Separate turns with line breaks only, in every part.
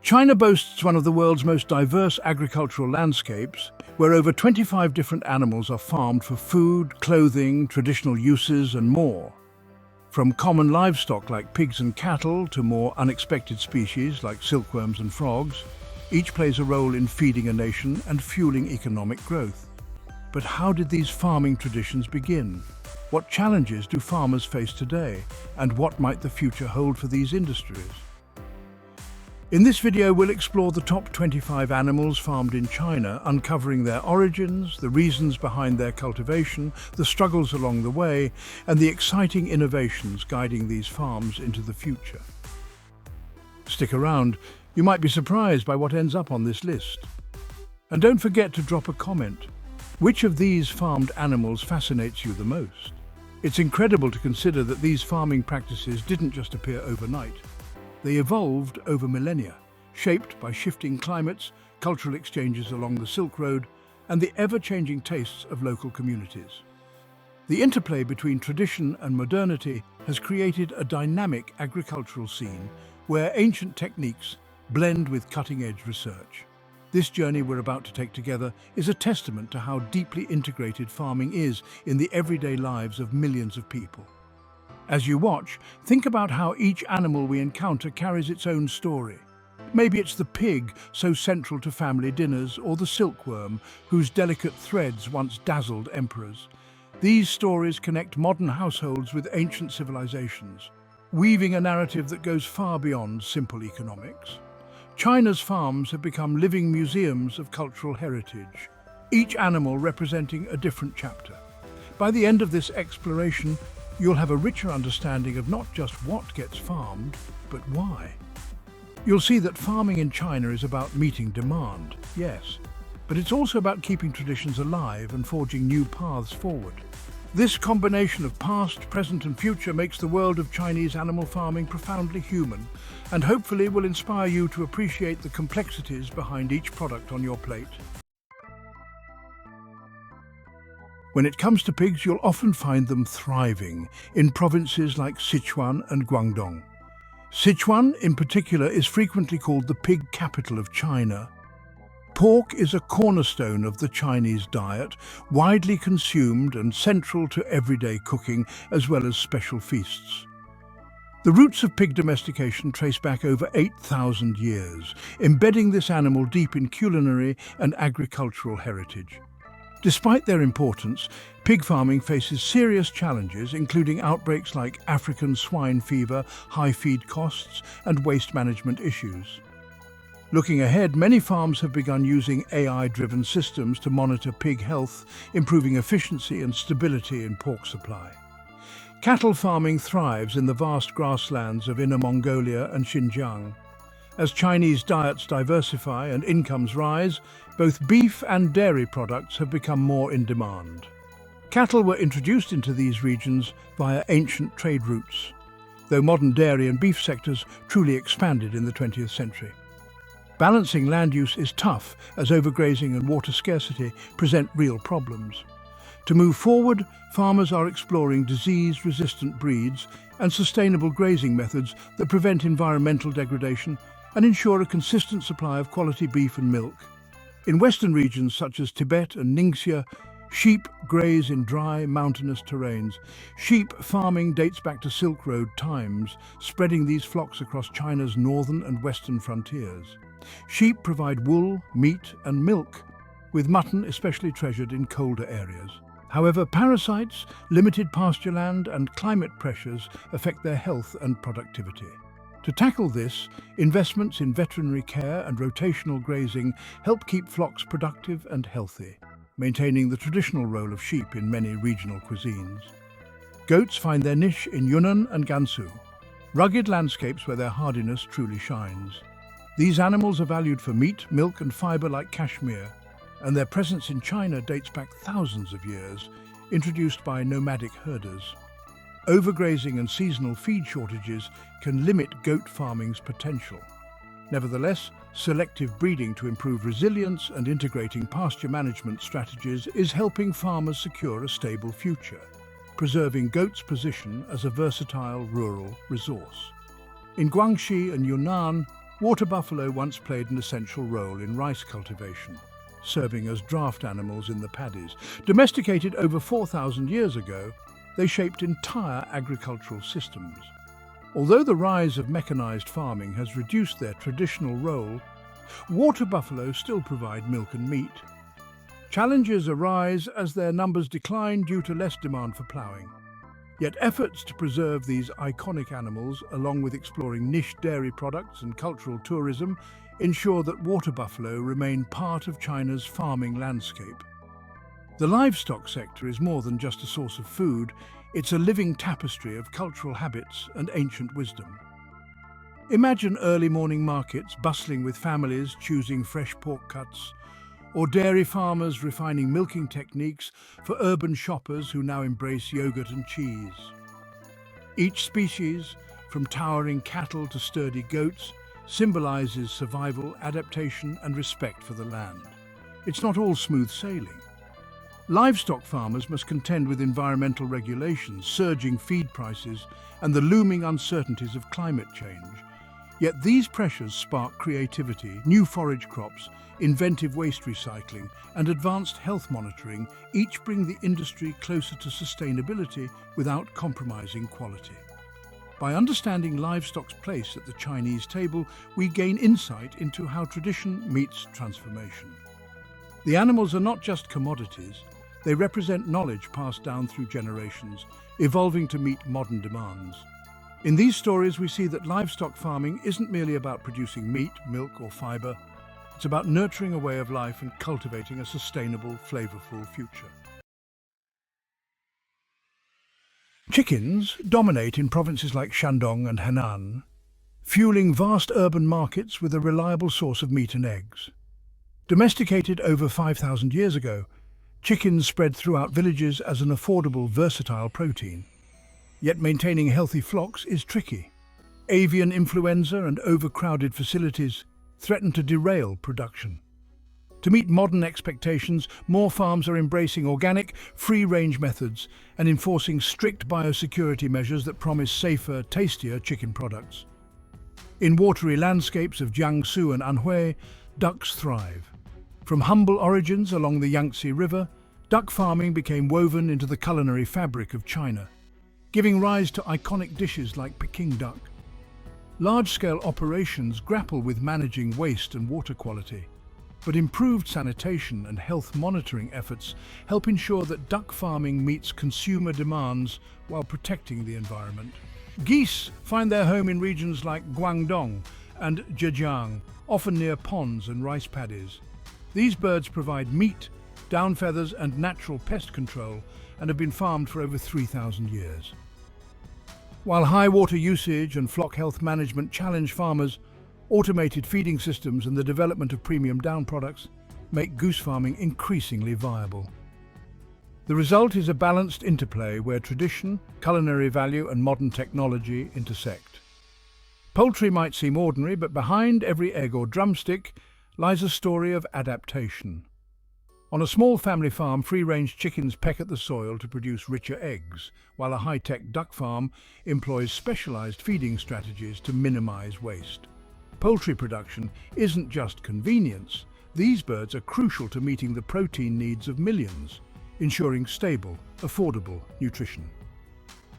China boasts one of the world's most diverse agricultural landscapes, where over 25 different animals are farmed for food, clothing, traditional uses, and more. From common livestock like pigs and cattle to more unexpected species like silkworms and frogs, each plays a role in feeding a nation and fueling economic growth. But how did these farming traditions begin? What challenges do farmers face today? And what might the future hold for these industries? In this video, we'll explore the top 25 animals farmed in China, uncovering their origins, the reasons behind their cultivation, the struggles along the way, and the exciting innovations guiding these farms into the future. Stick around, you might be surprised by what ends up on this list. And don't forget to drop a comment. Which of these farmed animals fascinates you the most? It's incredible to consider that these farming practices didn't just appear overnight. They evolved over millennia, shaped by shifting climates, cultural exchanges along the Silk Road, and the ever-changing tastes of local communities. The interplay between tradition and modernity has created a dynamic agricultural scene where ancient techniques blend with cutting-edge research. This journey we're about to take together is a testament to how deeply integrated farming is in the everyday lives of millions of people. As you watch, think about how each animal we encounter carries its own story. Maybe it's the pig, so central to family dinners, or the silkworm, whose delicate threads once dazzled emperors. These stories connect modern households with ancient civilizations, weaving a narrative that goes far beyond simple economics. China's farms have become living museums of cultural heritage, each animal representing a different chapter. By the end of this exploration, you'll have a richer understanding of not just what gets farmed, but why. You'll see that farming in China is about meeting demand, yes, but it's also about keeping traditions alive and forging new paths forward. This combination of past, present and future makes the world of Chinese animal farming profoundly human, and hopefully will inspire you to appreciate the complexities behind each product on your plate. When it comes to pigs, you'll often find them thriving in provinces like Sichuan and Guangdong. Sichuan, in particular, is frequently called the pig capital of China. Pork is a cornerstone of the Chinese diet, widely consumed and central to everyday cooking, as well as special feasts. The roots of pig domestication trace back over 8,000 years, embedding this animal deep in culinary and agricultural heritage. Despite their importance, pig farming faces serious challenges, including outbreaks like African swine fever, high feed costs, and waste management issues. Looking ahead, many farms have begun using AI-driven systems to monitor pig health, improving efficiency and stability in pork supply. Cattle farming thrives in the vast grasslands of Inner Mongolia and Xinjiang. As Chinese diets diversify and incomes rise, both beef and dairy products have become more in demand. Cattle were introduced into these regions via ancient trade routes, though modern dairy and beef sectors truly expanded in the 20th century. Balancing land use is tough, as overgrazing and water scarcity present real problems. To move forward, farmers are exploring disease-resistant breeds and sustainable grazing methods that prevent environmental degradation and ensure a consistent supply of quality beef and milk. In western regions such as Tibet and Ningxia, sheep graze in dry, mountainous terrains. Sheep farming dates back to Silk Road times, spreading these flocks across China's northern and western frontiers. Sheep provide wool, meat and milk, with mutton especially treasured in colder areas. However, parasites, limited pasture land and climate pressures affect their health and productivity. To tackle this, investments in veterinary care and rotational grazing help keep flocks productive and healthy, maintaining the traditional role of sheep in many regional cuisines. Goats find their niche in Yunnan and Gansu, rugged landscapes where their hardiness truly shines. These animals are valued for meat, milk and fibre like cashmere, and their presence in China dates back thousands of years, introduced by nomadic herders. Overgrazing and seasonal feed shortages can limit goat farming's potential. Nevertheless, selective breeding to improve resilience and integrating pasture management strategies is helping farmers secure a stable future, preserving goats' position as a versatile rural resource. In Guangxi and Yunnan, Water buffalo once played an essential role in rice cultivation, serving as draft animals in the paddies. Domesticated over 4,000 years ago, they shaped entire agricultural systems. Although the rise of mechanized farming has reduced their traditional role, water buffalo still provide milk and meat. Challenges arise as their numbers decline due to less demand for ploughing. Yet efforts to preserve these iconic animals, along with exploring niche dairy products and cultural tourism, ensure that water buffalo remain part of China's farming landscape. The livestock sector is more than just a source of food, it's a living tapestry of cultural habits and ancient wisdom. Imagine early morning markets bustling with families choosing fresh pork cuts, or dairy farmers refining milking techniques for urban shoppers who now embrace yogurt and cheese. Each species, from towering cattle to sturdy goats, symbolizes survival, adaptation, and respect for the land. It's not all smooth sailing. Livestock farmers must contend with environmental regulations, surging feed prices, and the looming uncertainties of climate change. Yet these pressures spark creativity, new forage crops, inventive waste recycling, and advanced health monitoring, each bring the industry closer to sustainability without compromising quality. By understanding livestock's place at the Chinese table, we gain insight into how tradition meets transformation. The animals are not just commodities, they represent knowledge passed down through generations, evolving to meet modern demands. In these stories, we see that livestock farming isn't merely about producing meat, milk, or fiber. It's about nurturing a way of life and cultivating a sustainable, flavorful future. Chickens dominate in provinces like Shandong and Henan, fueling vast urban markets with a reliable source of meat and eggs. Domesticated over 5,000 years ago, chickens spread throughout villages as an affordable, versatile protein. Yet maintaining healthy flocks is tricky. Avian influenza and overcrowded facilities threaten to derail production. To meet modern expectations, more farms are embracing organic, free-range methods and enforcing strict biosecurity measures that promise safer, tastier chicken products. In watery landscapes of Jiangsu and Anhui, ducks thrive. From humble origins along the Yangtze River, duck farming became woven into the culinary fabric of China, giving rise to iconic dishes like Peking duck. Large-scale operations grapple with managing waste and water quality, but improved sanitation and health monitoring efforts help ensure that duck farming meets consumer demands while protecting the environment. Geese find their home in regions like Guangdong and Zhejiang, often near ponds and rice paddies. These birds provide meat, down feathers, and natural pest control, and have been farmed for over 3,000 years. While high water usage and flock health management challenge farmers, automated feeding systems and the development of premium down products make goose farming increasingly viable. The result is a balanced interplay where tradition, culinary value, and modern technology intersect. Poultry might seem ordinary, but behind every egg or drumstick lies a story of adaptation. On a small family farm, free-range chickens peck at the soil to produce richer eggs, while a high-tech duck farm employs specialized feeding strategies to minimize waste. Poultry production isn't just convenience. These birds are crucial to meeting the protein needs of millions, ensuring stable, affordable nutrition.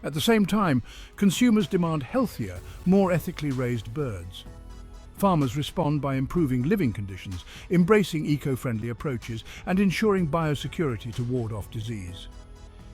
At the same time, consumers demand healthier, more ethically raised birds. Farmers respond by improving living conditions, embracing eco-friendly approaches, and ensuring biosecurity to ward off disease.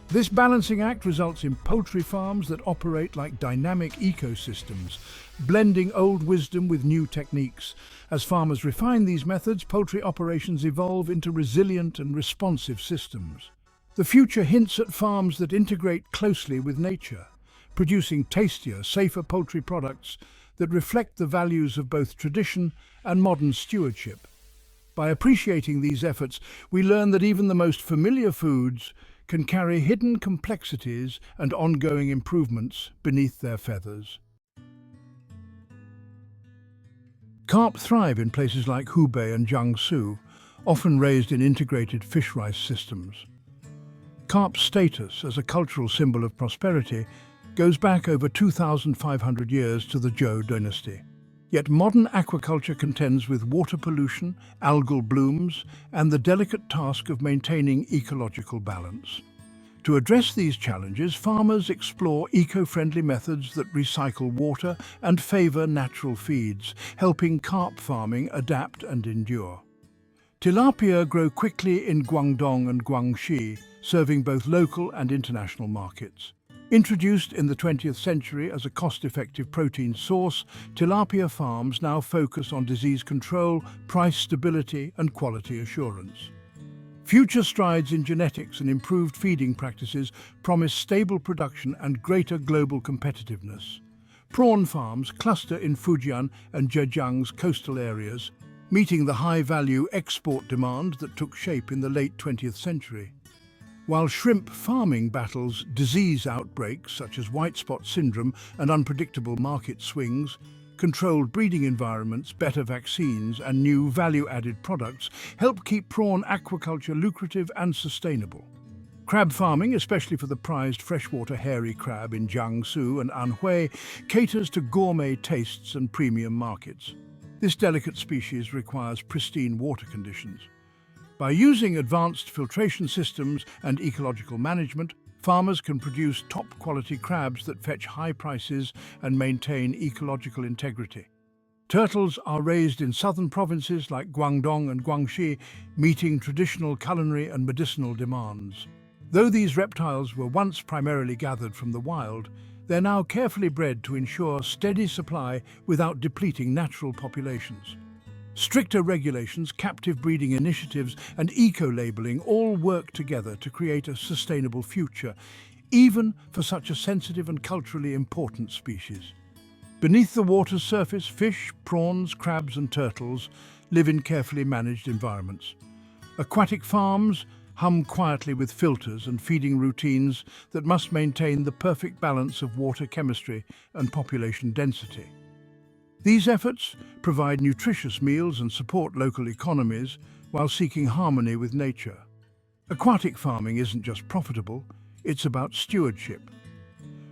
This balancing act results in poultry farms that operate like dynamic ecosystems, blending old wisdom with new techniques. As farmers refine these methods, poultry operations evolve into resilient and responsive systems. The future hints at farms that integrate closely with nature, producing tastier, safer poultry products that reflect the values of both tradition and modern stewardship. By appreciating these efforts, we learn that even the most familiar foods can carry hidden complexities and ongoing improvements beneath their feathers. Carp thrive in places like Hubei and Jiangsu, often raised in integrated fish rice systems. Carp's status as a cultural symbol of prosperity goes back over 2,500 years to the Zhou dynasty. Yet modern aquaculture contends with water pollution, algal blooms, and the delicate task of maintaining ecological balance. To address these challenges, farmers explore eco-friendly methods that recycle water and favour natural feeds, helping carp farming adapt and endure. Tilapia grow quickly in Guangdong and Guangxi, serving both local and international markets. Introduced in the 20th century as a cost-effective protein source, tilapia farms now focus on disease control, price stability, and quality assurance. Future strides in genetics and improved feeding practices promise stable production and greater global competitiveness. Prawn farms cluster in Fujian and Zhejiang's coastal areas, meeting the high-value export demand that took shape in the late 20th century. While shrimp farming battles disease outbreaks such as white spot syndrome and unpredictable market swings, controlled breeding environments, better vaccines, and new value-added products help keep prawn aquaculture lucrative and sustainable. Crab farming, especially for the prized freshwater hairy crab in Jiangsu and Anhui, caters to gourmet tastes and premium markets. This delicate species requires pristine water conditions. By using advanced filtration systems and ecological management, farmers can produce top-quality crabs that fetch high prices and maintain ecological integrity. Turtles are raised in southern provinces like Guangdong and Guangxi, meeting traditional culinary and medicinal demands. Though these reptiles were once primarily gathered from the wild, they're now carefully bred to ensure steady supply without depleting natural populations. Stricter regulations, captive breeding initiatives, and eco-labeling all work together to create a sustainable future, even for such a sensitive and culturally important species. Beneath the water's surface, fish, prawns, crabs, and turtles live in carefully managed environments. Aquatic farms hum quietly with filters and feeding routines that must maintain the perfect balance of water chemistry and population density. These efforts provide nutritious meals and support local economies while seeking harmony with nature. Aquatic farming isn't just profitable, it's about stewardship.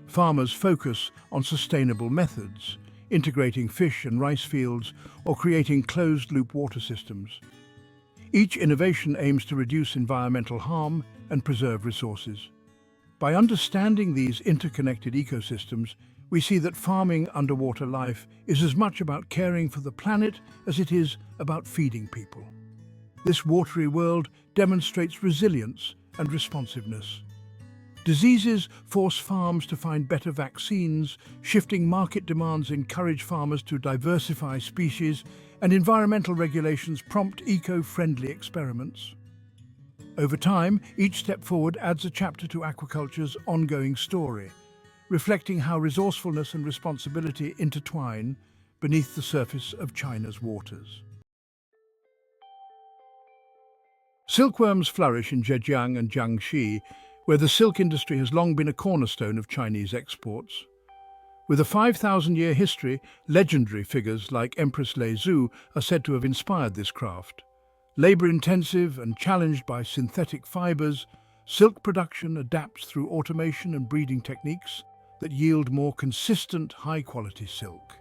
Farmers focus on sustainable methods, integrating fish and rice fields or creating closed-loop water systems. Each innovation aims to reduce environmental harm and preserve resources. By understanding these interconnected ecosystems, we see that farming underwater life is as much about caring for the planet as it is about feeding people. This watery world demonstrates resilience and responsiveness. Diseases force farms to find better vaccines, shifting market demands encourage farmers to diversify species, and environmental regulations prompt eco-friendly experiments. Over time, each step forward adds a chapter to aquaculture's ongoing story, reflecting how resourcefulness and responsibility intertwine beneath the surface of China's waters. Silkworms flourish in Zhejiang and Jiangxi, where the silk industry has long been a cornerstone of Chinese exports. With a 5,000-year history, legendary figures like Empress Lei Zhu are said to have inspired this craft. Labour-intensive and challenged by synthetic fibres, silk production adapts through automation and breeding techniques that yield more consistent, high-quality silk.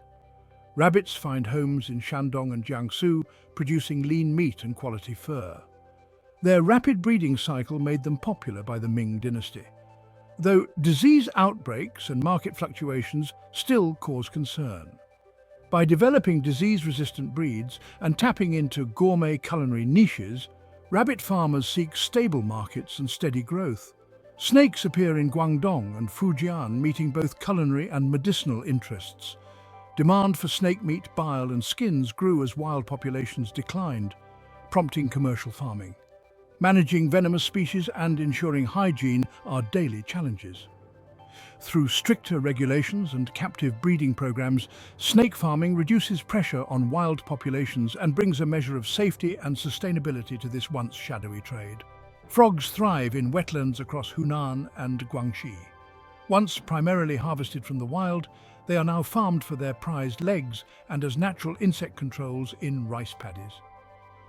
Rabbits find homes in Shandong and Jiangsu, producing lean meat and quality fur. Their rapid breeding cycle made them popular by the Ming dynasty, though disease outbreaks and market fluctuations still cause concern. By developing disease-resistant breeds and tapping into gourmet culinary niches, rabbit farmers seek stable markets and steady growth. Snakes appear in Guangdong and Fujian, meeting both culinary and medicinal interests. Demand for snake meat, bile, and skins grew as wild populations declined, prompting commercial farming. Managing venomous species and ensuring hygiene are daily challenges. Through stricter regulations and captive breeding programs, snake farming reduces pressure on wild populations and brings a measure of safety and sustainability to this once shadowy trade. Frogs thrive in wetlands across Hunan and Guangxi. Once primarily harvested from the wild, they are now farmed for their prized legs and as natural insect controls in rice paddies.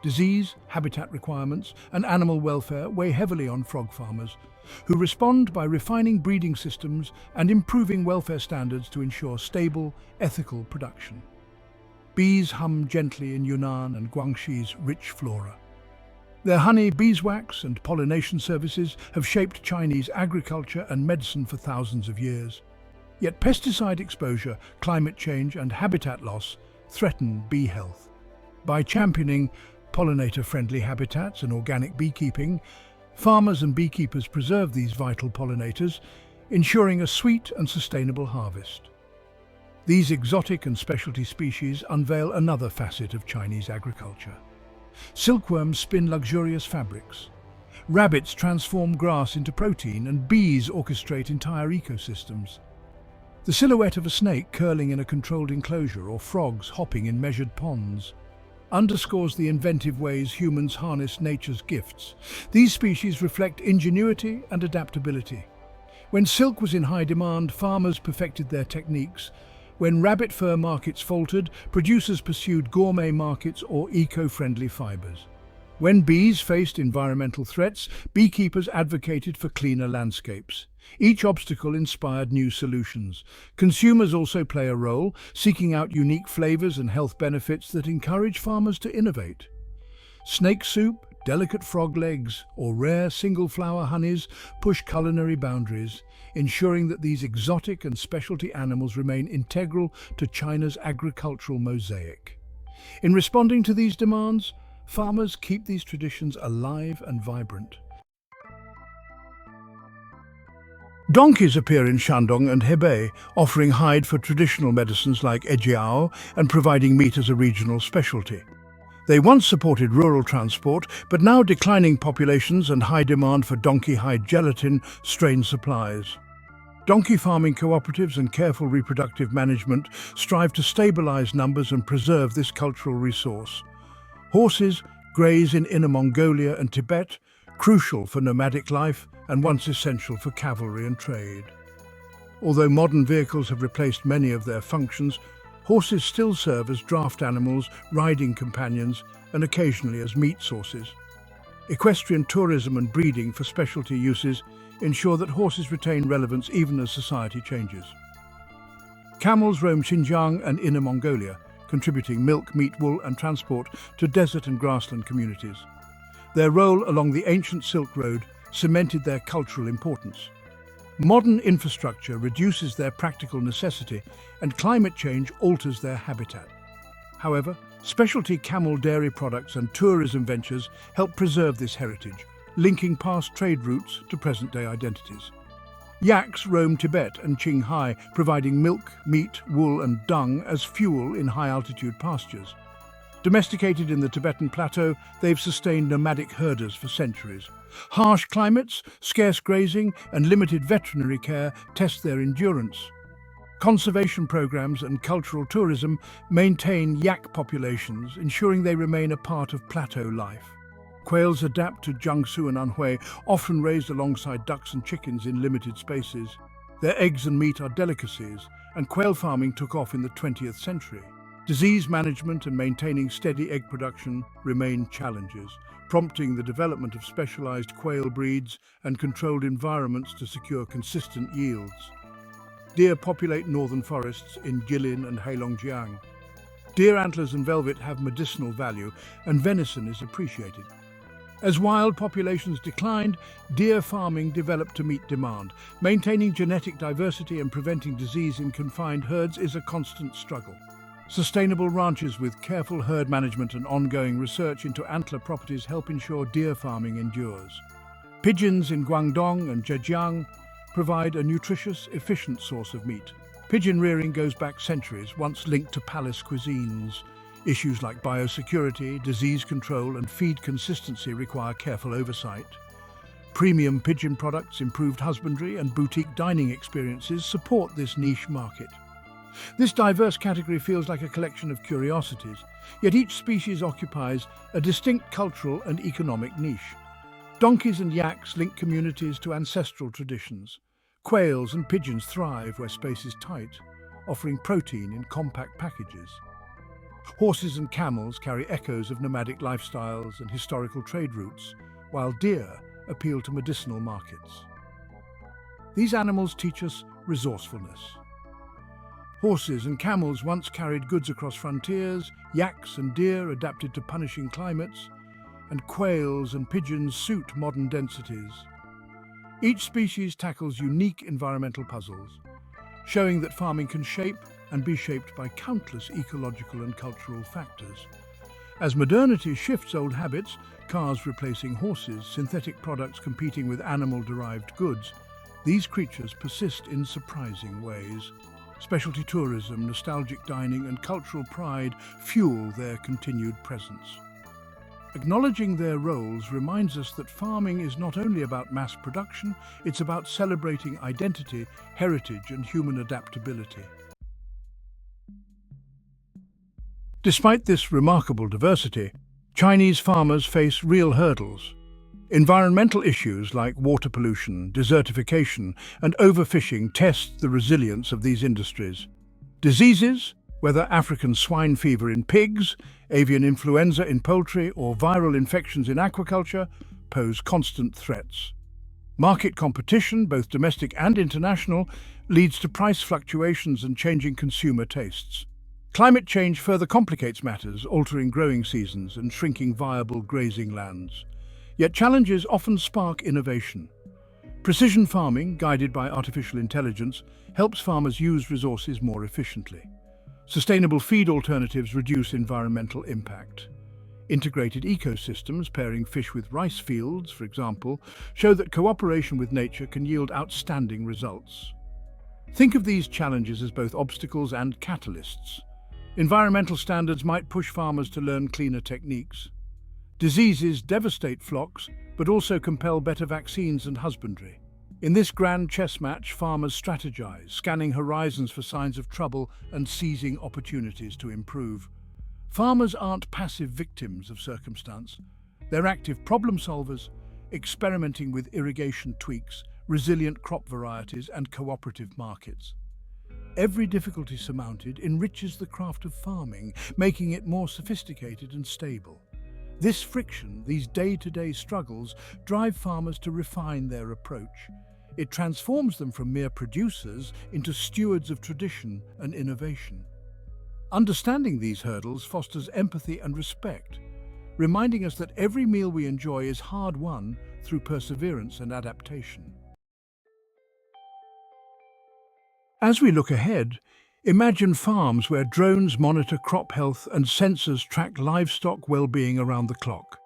Disease, habitat requirements, and animal welfare weigh heavily on frog farmers, who respond by refining breeding systems and improving welfare standards to ensure stable, ethical production. Bees hum gently in Yunnan and Guangxi's rich flora. Their honey, beeswax and pollination services have shaped Chinese agriculture and medicine for thousands of years. Yet pesticide exposure, climate change and habitat loss threaten bee health. By championing pollinator-friendly habitats and organic beekeeping, farmers and beekeepers preserve these vital pollinators, ensuring a sweet and sustainable harvest. These exotic and specialty species unveil another facet of Chinese agriculture. Silkworms spin luxurious fabrics. Rabbits transform grass into protein, and bees orchestrate entire ecosystems. The silhouette of a snake curling in a controlled enclosure or frogs hopping in measured ponds underscores the inventive ways humans harness nature's gifts. These species reflect ingenuity and adaptability. When silk was in high demand, farmers perfected their techniques. When rabbit fur markets faltered, producers pursued gourmet markets or eco-friendly fibers. When bees faced environmental threats, beekeepers advocated for cleaner landscapes. Each obstacle inspired new solutions. Consumers also play a role, seeking out unique flavors and health benefits that encourage farmers to innovate. Snake soup, delicate frog legs, or rare single-flower honeys push culinary boundaries, ensuring that these exotic and specialty animals remain integral to China's agricultural mosaic. In responding to these demands, farmers keep these traditions alive and vibrant. Donkeys appear in Shandong and Hebei, offering hide for traditional medicines like ejiao and providing meat as a regional specialty. They once supported rural transport, but now declining populations and high demand for donkey hide gelatin strain supplies. Donkey farming cooperatives and careful reproductive management strive to stabilize numbers and preserve this cultural resource. Horses graze in Inner Mongolia and Tibet, crucial for nomadic life and once essential for cavalry and trade. Although modern vehicles have replaced many of their functions, horses still serve as draft animals, riding companions, and occasionally as meat sources. Equestrian tourism and breeding for specialty uses ensure that horses retain relevance even as society changes. Camels roam Xinjiang and Inner Mongolia, contributing milk, meat, wool, and transport to desert and grassland communities. Their role along the ancient Silk Road cemented their cultural importance. Modern infrastructure reduces their practical necessity, and climate change alters their habitat. However, specialty camel dairy products and tourism ventures help preserve this heritage, linking past trade routes to present-day identities. Yaks roam Tibet and Qinghai, providing milk, meat, wool, and dung as fuel in high-altitude pastures. Domesticated in the Tibetan plateau, they've sustained nomadic herders for centuries. Harsh climates, scarce grazing, and limited veterinary care test their endurance. Conservation programs and cultural tourism maintain yak populations, ensuring they remain a part of plateau life. Quails adapt to Jiangsu and Anhui, often raised alongside ducks and chickens in limited spaces. Their eggs and meat are delicacies, and quail farming took off in the 20th century. Disease management and maintaining steady egg production remain challenges, prompting the development of specialized quail breeds and controlled environments to secure consistent yields. Deer populate northern forests in Jilin and Heilongjiang. Deer antlers and velvet have medicinal value, and venison is appreciated. As wild populations declined, deer farming developed to meet demand. Maintaining genetic diversity and preventing disease in confined herds is a constant struggle. Sustainable ranches with careful herd management and ongoing research into antler properties help ensure deer farming endures. Pigeons in Guangdong and Zhejiang provide a nutritious, efficient source of meat. Pigeon rearing goes back centuries, once linked to palace cuisines. Issues like biosecurity, disease control, and feed consistency require careful oversight. Premium pigeon products, improved husbandry, and boutique dining experiences support this niche market. This diverse category feels like a collection of curiosities, yet each species occupies a distinct cultural and economic niche. Donkeys and yaks link communities to ancestral traditions. Quails and pigeons thrive where space is tight, offering protein in compact packages. Horses and camels carry echoes of nomadic lifestyles and historical trade routes, while deer appeal to medicinal markets. These animals teach us resourcefulness. Horses and camels once carried goods across frontiers, yaks and deer adapted to punishing climates, and quails and pigeons suit modern densities. Each species tackles unique environmental puzzles, showing that farming can shape and be shaped by countless ecological and cultural factors. As modernity shifts old habits, cars replacing horses, synthetic products competing with animal-derived goods, these creatures persist in surprising ways. Specialty tourism, nostalgic dining, and cultural pride fuel their continued presence. Acknowledging their roles reminds us that farming is not only about mass production, it's about celebrating identity, heritage, and human adaptability. Despite this remarkable diversity, Chinese farmers face real hurdles. Environmental issues like water pollution, desertification, and overfishing test the resilience of these industries. Diseases, whether African swine fever in pigs, avian influenza in poultry, or viral infections in aquaculture, pose constant threats. Market competition, both domestic and international, leads to price fluctuations and changing consumer tastes. Climate change further complicates matters, altering growing seasons and shrinking viable grazing lands. Yet challenges often spark innovation. Precision farming, guided by artificial intelligence, helps farmers use resources more efficiently. Sustainable feed alternatives reduce environmental impact. Integrated ecosystems, pairing fish with rice fields, for example, show that cooperation with nature can yield outstanding results. Think of these challenges as both obstacles and catalysts. Environmental standards might push farmers to learn cleaner techniques. Diseases devastate flocks, but also compel better vaccines and husbandry. In this grand chess match, farmers strategize, scanning horizons for signs of trouble and seizing opportunities to improve. Farmers aren't passive victims of circumstance. They're active problem solvers, experimenting with irrigation tweaks, resilient crop varieties, and cooperative markets. Every difficulty surmounted enriches the craft of farming, making it more sophisticated and stable. This friction, these day-to-day struggles, drive farmers to refine their approach. It transforms them from mere producers into stewards of tradition and innovation. Understanding these hurdles fosters empathy and respect, reminding us that every meal we enjoy is hard-won through perseverance and adaptation. As we look ahead, imagine farms where drones monitor crop health and sensors track livestock well-being around the clock.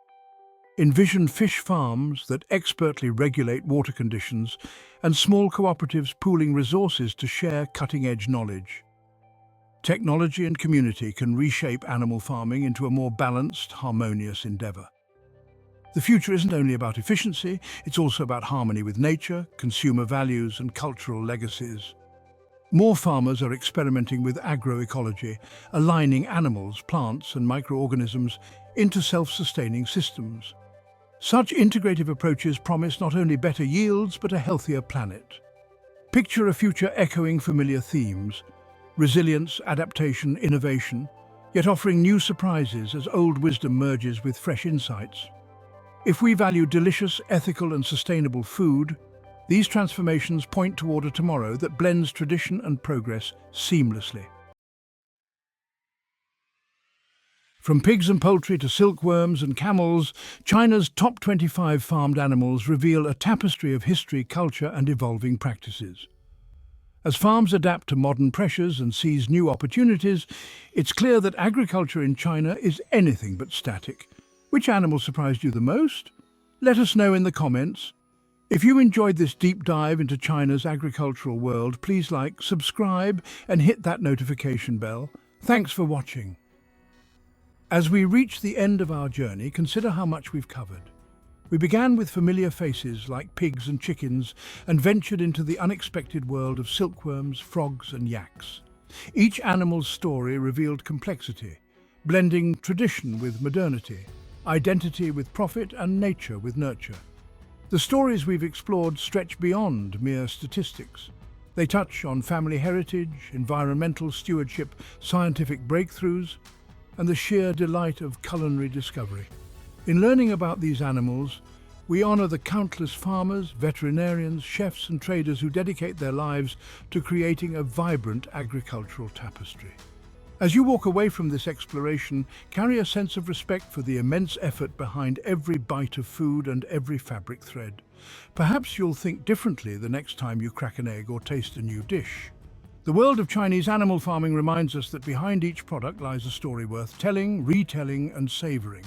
Envision fish farms that expertly regulate water conditions and small cooperatives pooling resources to share cutting-edge knowledge. Technology and community can reshape animal farming into a more balanced, harmonious endeavor. The future isn't only about efficiency, it's also about harmony with nature, consumer values, and cultural legacies. More farmers are experimenting with agroecology, aligning animals, plants, and microorganisms into self-sustaining systems. Such integrative approaches promise not only better yields, but a healthier planet. Picture a future echoing familiar themes: resilience, adaptation, innovation, yet offering new surprises as old wisdom merges with fresh insights. If we value delicious, ethical, and sustainable food, these transformations point toward a tomorrow that blends tradition and progress seamlessly. From pigs and poultry to silkworms and camels, China's top 25 farmed animals reveal a tapestry of history, culture, and evolving practices. As farms adapt to modern pressures and seize new opportunities, it's clear that agriculture in China is anything but static. Which animal surprised you the most? Let us know in the comments. If you enjoyed this deep dive into China's agricultural world, please like, subscribe, and hit that notification bell. Thanks for watching. As we reach the end of our journey, consider how much we've covered. We began with familiar faces like pigs and chickens and ventured into the unexpected world of silkworms, frogs, and yaks. Each animal's story revealed complexity, blending tradition with modernity, identity with profit, and nature with nurture. The stories we've explored stretch beyond mere statistics. They touch on family heritage, environmental stewardship, scientific breakthroughs, and the sheer delight of culinary discovery. In learning about these animals, We honor the countless farmers, veterinarians, chefs and traders who dedicate their lives to creating a vibrant agricultural tapestry. As you walk away from this exploration, carry a sense of respect for the immense effort behind every bite of food and every fabric thread. Perhaps you'll think differently the next time you crack an egg or taste a new dish. The world of Chinese animal farming reminds us that behind each product lies a story worth telling, retelling and savoring.